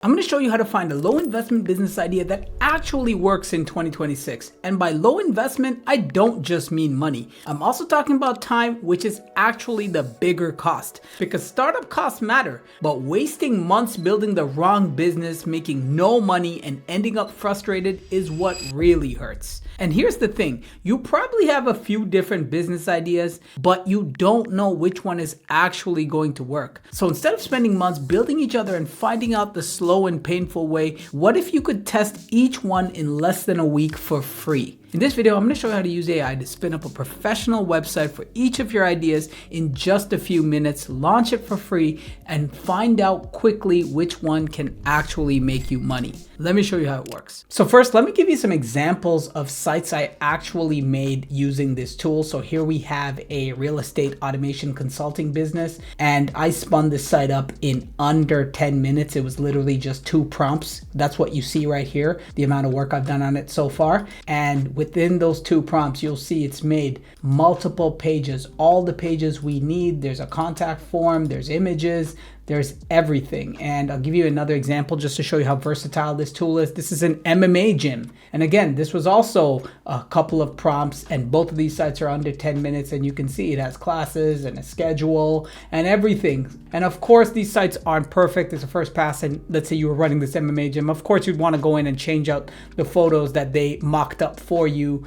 I'm going to show you how to find a low investment business idea that actually works in 2026. And by low investment, I don't just mean money. I'm also talking about time, which is actually the bigger cost. Because startup costs matter, but wasting months building the wrong business, making no money, and ending up frustrated is what really hurts. And here's the thing, you probably have a few different business ideas, but you don't know which one is actually going to work. So instead of spending months building each other and finding out the slow and painful way, what if you could test each one in less than a week for free? In this video, I'm going to show you how to use AI to spin up a professional website for each of your ideas in just a few minutes, launch it for free, and find out quickly which one can actually make you money. Let me show you how it works. So first, let me give you some examples of sites I actually made using this tool. So here we have a real estate automation consulting business, and I spun this site up in under 10 minutes. It was literally just 2 prompts. That's what you see right here, the amount of work I've done on it so far. And within those 2 prompts, you'll see it's made multiple pages, all the pages we need. There's a contact form, there's images, there's everything. And I'll give you another example just to show you how versatile this tool is. This is an MMA gym. And again, this was also a couple of prompts, and both of these sites are under 10 minutes. And you can see it has classes and a schedule and everything. And of course, these sites aren't perfect. It's a first pass. And let's say you were running this MMA gym. Of course, you'd want to go in and change out the photos that they mocked up for you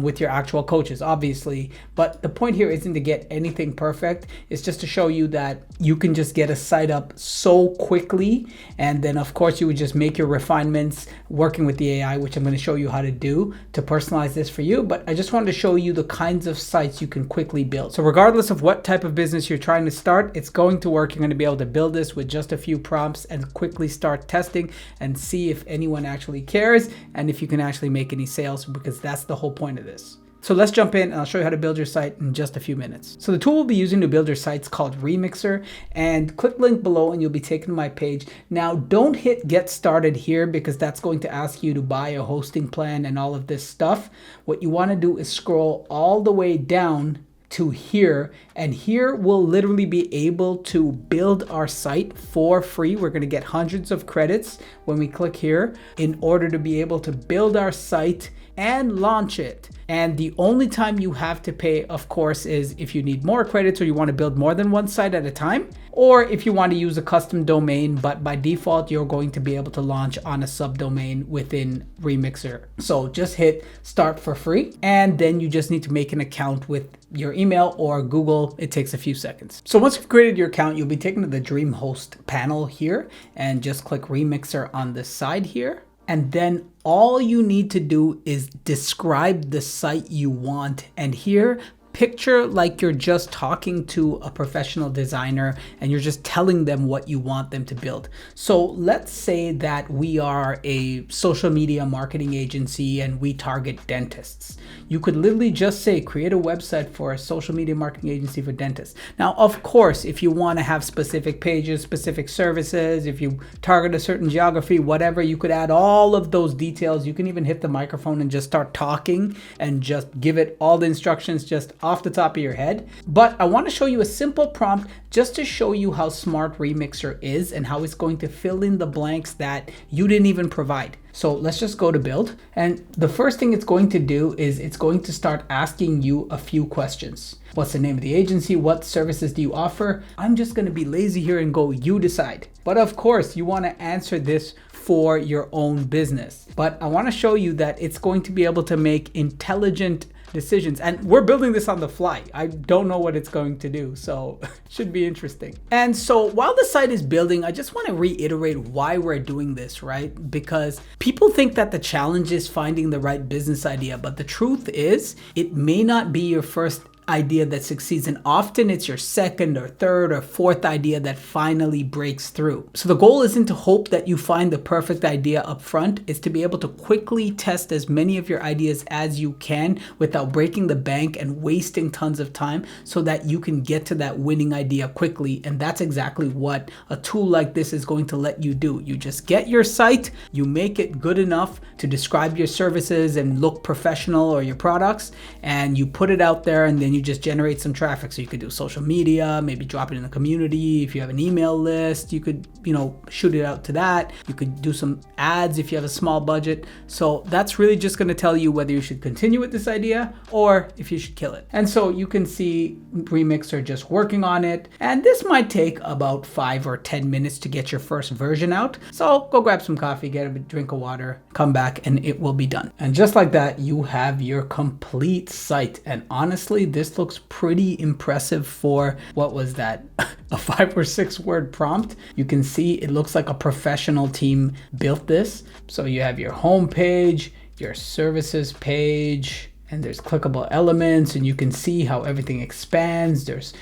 with your actual coaches, obviously. But the point here isn't to get anything perfect. It's just to show you that you can just get a site up so quickly, and then of course you would just make your refinements working with the AI, which I'm going to show you how to do to personalize this for you. But I just wanted to show you the kinds of sites you can quickly build. So regardless of what type of business you're trying to start, it's going to work. You're going to be able to build this with just a few prompts and quickly start testing and see if anyone actually cares and if you can actually make any sales, because that's the whole point of this. So let's jump in and I'll show you how to build your site in just a few minutes. So the tool we'll be using to build your site is called Remixer, and click link below and you'll be taken to my page. Now don't hit get started here because that's going to ask you to buy a hosting plan and all of this stuff. What you want to do is scroll all the way down to here, and here we'll literally be able to build our site for free. We're going to get hundreds of credits when we click here in order to be able to build our site and launch it. And the only time you have to pay, of course, is if you need more credits or you want to build more than one site at a time, or if you want to use a custom domain. But by default, you're going to be able to launch on a subdomain within Remixer. So just hit start for free, and then you just need to make an account with your email or Google. It takes a few seconds. So once you've created your account, you'll be taken to the DreamHost panel here, and just click Remixer on the side here. And then all you need to do is describe the site you want. And here, picture like you're just talking to a professional designer and you're just telling them what you want them to build. So let's say that we are a social media marketing agency and we target dentists. You could literally just say, create a website for a social media marketing agency for dentists. Now, of course, if you want to have specific pages, specific services, if you target a certain geography, whatever, you could add all of those details. You can even hit the microphone and just start talking and just give it all the instructions just off the top of your head. But I want to show you a simple prompt just to show you how smart Remixer is and how it's going to fill in the blanks that you didn't even provide. So let's just go to build. And the first thing it's going to do is it's going to start asking you a few questions. What's the name of the agency? What services do you offer? I'm just going to be lazy here and go, you decide. But of course, you want to answer this for your own business. But I want to show you that it's going to be able to make intelligent decisions. And we're building this on the fly. I don't know what it's going to do, so it should be interesting. And so while the site is building, I just want to reiterate why we're doing this, right? Because people think that the challenge is finding the right business idea, but the truth is it may not be your first idea that succeeds, and often it's your second or third or fourth idea that finally breaks through. So the goal isn't to hope that you find the perfect idea up front. It's to be able to quickly test as many of your ideas as you can without breaking the bank and wasting tons of time, so that you can get to that winning idea quickly. And that's exactly what a tool like this is going to let you do. You just get your site, you make it good enough to describe your services and look professional or your products, and you put it out there, and then you you just generate some traffic. So you could do social media, maybe drop it in the community. If you have an email list, you could, shoot it out to that. You could do some ads if you have a small budget. So that's really just going to tell you whether you should continue with this idea or if you should kill it. And so you can see Remixer just working on it. And this might take about 5 or 10 minutes to get your first version out. So go grab some coffee, get a drink of water, come back, and it will be done. And just like that, you have your complete site. And honestly, this looks pretty impressive for, what was that, a 5 or 6 word prompt. You can see it looks like a professional team built this. So you have your home page, your services page, and there's clickable elements, and you can see how everything expands. There's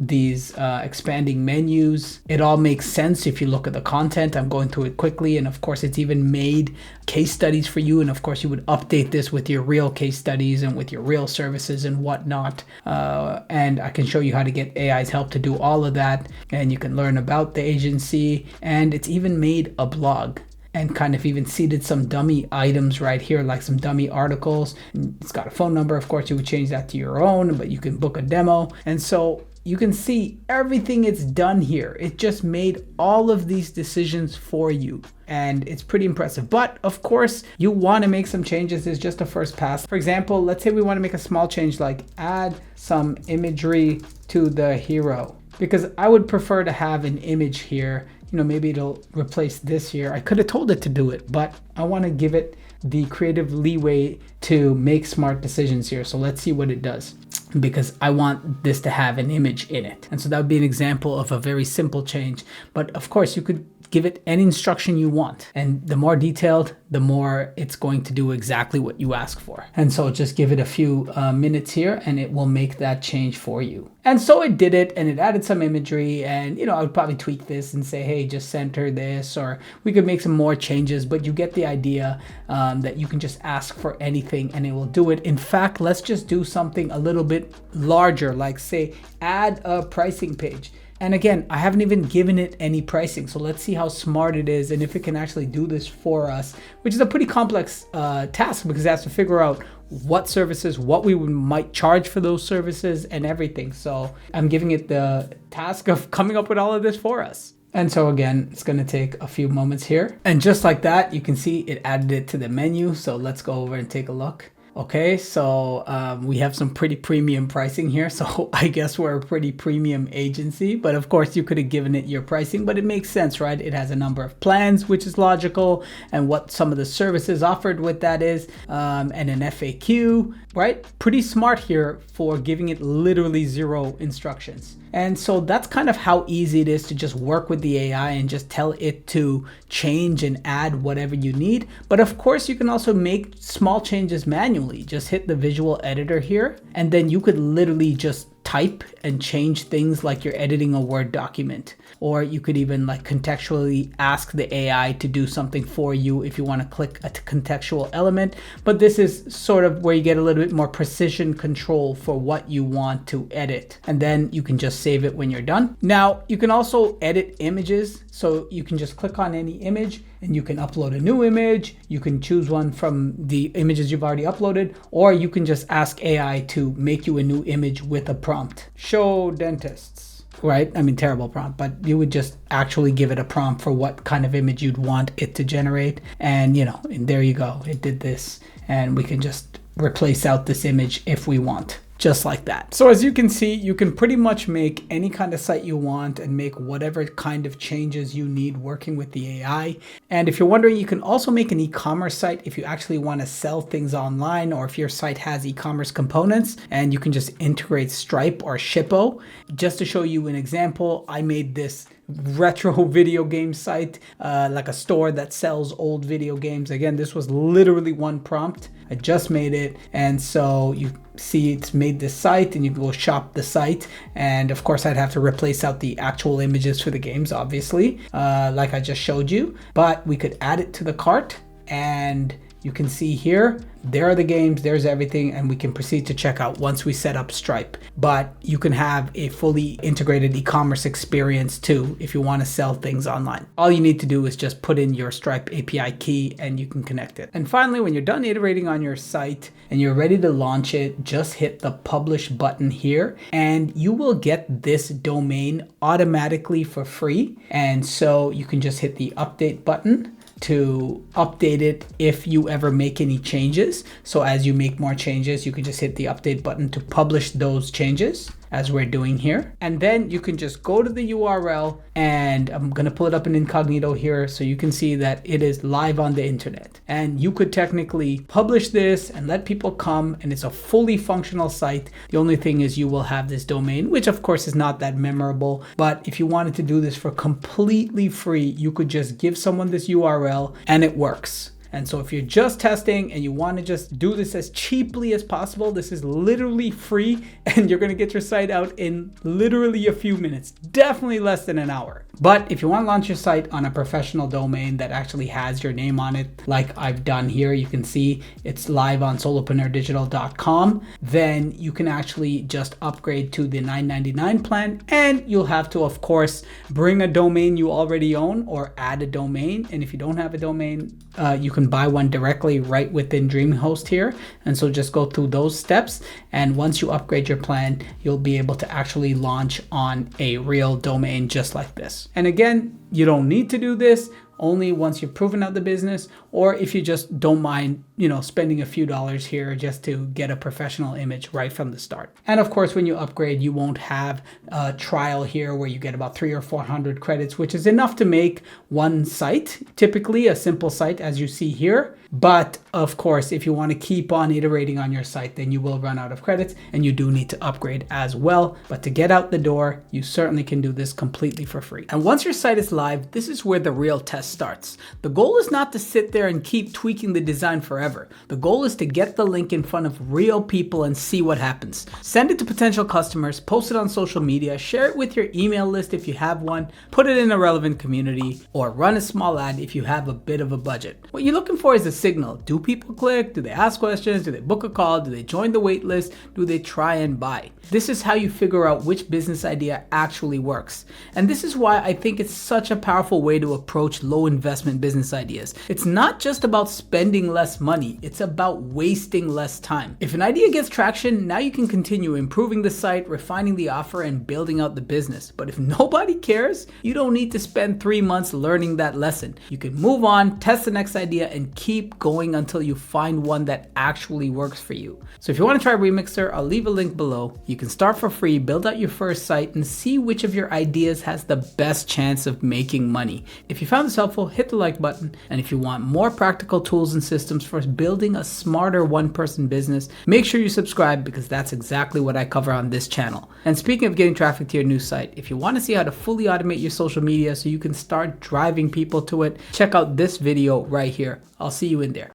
these expanding menus. It all makes sense if you look at the content. I'm going through it quickly, and of course it's even made case studies for you, and of course you would update this with your real case studies and with your real services and whatnot, and I can show you how to get AI's help to do all of that, and you can learn about the agency, and it's even made a blog and kind of even seeded some dummy items right here, like some dummy articles. It's got a phone number. Of course you would change that to your own, but you can book a demo. And so you can see everything it's done here. It just made all of these decisions for you, and it's pretty impressive. But of course, you want to make some changes. It's just a first pass. For example, let's say we want to make a small change like add some imagery to the hero, because I would prefer to have an image here. Maybe it'll replace this here. I could have told it to do it, but I want to give it the creative leeway to make smart decisions here. So let's see what it does, because I want this to have an image in it. And so that would be an example of a very simple change. But of course you could give it any instruction you want. And the more detailed, the more it's going to do exactly what you ask for. And so just give it a few minutes here and it will make that change for you. And so it did it, and it added some imagery, and I would probably tweak this and say, hey, just center this, or we could make some more changes, but you get the idea that you can just ask for anything and it will do it. In fact, let's just do something a little bit larger, like say add a pricing page. And again, I haven't even given it any pricing. So let's see how smart it is and if it can actually do this for us, which is a pretty complex task, because it has to figure out what services, what we might charge for those services and everything. So I'm giving it the task of coming up with all of this for us. And so again, it's going to take a few moments here. And just like that, you can see it added it to the menu. So let's go over and take a look. Okay, so we have some pretty premium pricing here. So I guess we're a pretty premium agency, but of course you could have given it your pricing, but it makes sense, right? It has a number of plans, which is logical, and what some of the services offered with that is, and an FAQ, right? Pretty smart here for giving it literally 0 instructions. And so that's kind of how easy it is to just work with the AI and just tell it to change and add whatever you need. But of course, you can also make small changes manually. Just hit the visual editor here, and then you could literally just type and change things like you're editing a Word document. Or you could even like contextually ask the AI to do something for you if you want to click a contextual element. But this is sort of where you get a little bit more precision control for what you want to edit. And then you can just save it when you're done. Now, you can also edit images. So you can just click on any image and you can upload a new image. You can choose one from the images you've already uploaded, or you can just ask AI to make you a new image with a prompt. Show dentists, right? I mean, terrible prompt, but you would just actually give it a prompt for what kind of image you'd want it to generate. And and there you go. It did this, and we can just replace out this image if we want. Just like that. So as you can see, you can pretty much make any kind of site you want and make whatever kind of changes you need working with the AI. And if you're wondering, you can also make an e-commerce site if you actually want to sell things online, or if your site has e-commerce components, and you can just integrate Stripe or Shippo. Just to show you an example, I made this retro video game site, like a store that sells old video games. Again, this was literally one prompt. I just made it, and so you see it's made this site, and you can go shop the site. And of course I'd have to replace out the actual images for the games, obviously, like I just showed you, but we could add it to the cart and You can see here, there are the games, there's everything, and we can proceed to checkout once we set up Stripe. But you can have a fully integrated e-commerce experience too if you want to sell things online. All you need to do is just put in your Stripe API key and you can connect it. And finally, when you're done iterating on your site and you're ready to launch it, just hit the publish button here and you will get this domain automatically for free. And so you can just hit the update button to update it if you ever make any changes. So as you make more changes, you can just hit the update button to publish those changes as we're doing here. And then you can just go to the URL, and I'm gonna pull it up in incognito here so you can see that it is live on the internet. And you could technically publish this and let people come, and it's a fully functional site. The only thing is you will have this domain, which of course is not that memorable, but if you wanted to do this for completely free, you could just give someone this URL and it works. And so if you're just testing and you want to just do this as cheaply as possible, this is literally free and you're going to get your site out in literally a few minutes, definitely less than an hour. But if you want to launch your site on a professional domain that actually has your name on it, like I've done here, you can see it's live on solopreneurdigital.com, then you can actually just upgrade to the $9.99 plan, and you'll have to, of course, bring a domain you already own or add a domain. And if you don't have a domain, you can buy one directly right within DreamHost here. And so just go through those steps. And once you upgrade your plan, you'll be able to actually launch on a real domain just like this. And again, you don't need to do this only once you've proven out the business, or if you just don't mind, spending a few dollars here just to get a professional image right from the start. And of course, when you upgrade, you won't have a trial here where you get about 300 or 400 credits, which is enough to make one site, typically a simple site as you see here. But of course, if you want to keep on iterating on your site, then you will run out of credits and you do need to upgrade as well. But to get out the door, you certainly can do this completely for free. And once your site is live, this is where the real test starts. The goal is not to sit there and keep tweaking the design forever. The goal is to get the link in front of real people and see what happens. Send it to potential customers, post it on social media, share it with your email list if you have one, put it in a relevant community, or run a small ad if you have a bit of a budget. What you're looking for is a signal. Do people click? Do they ask questions? Do they book a call? Do they join the wait list? Do they try and buy? This is how you figure out which business idea actually works. And this is why I think it's such a powerful way to approach low investment business ideas. It's not just about spending less money, it's about wasting less time. If an idea gets traction, now you can continue improving the site, refining the offer, and building out the business. But if nobody cares, you don't need to spend 3 months learning that lesson. You can move on, test the next idea, and keep going until you find one that actually works for you. So if you want to try Remixer, I'll leave a link below. You can start for free, build out your first site, and see which of your ideas has the best chance of making money. If you found this helpful, hit the like button. And if you want more practical tools and systems for building a smarter one-person business, make sure you subscribe, because that's exactly what I cover on this channel. And speaking of getting traffic to your new site, if you want to see how to fully automate your social media so you can start driving people to it, check out this video right here. I'll see you in there.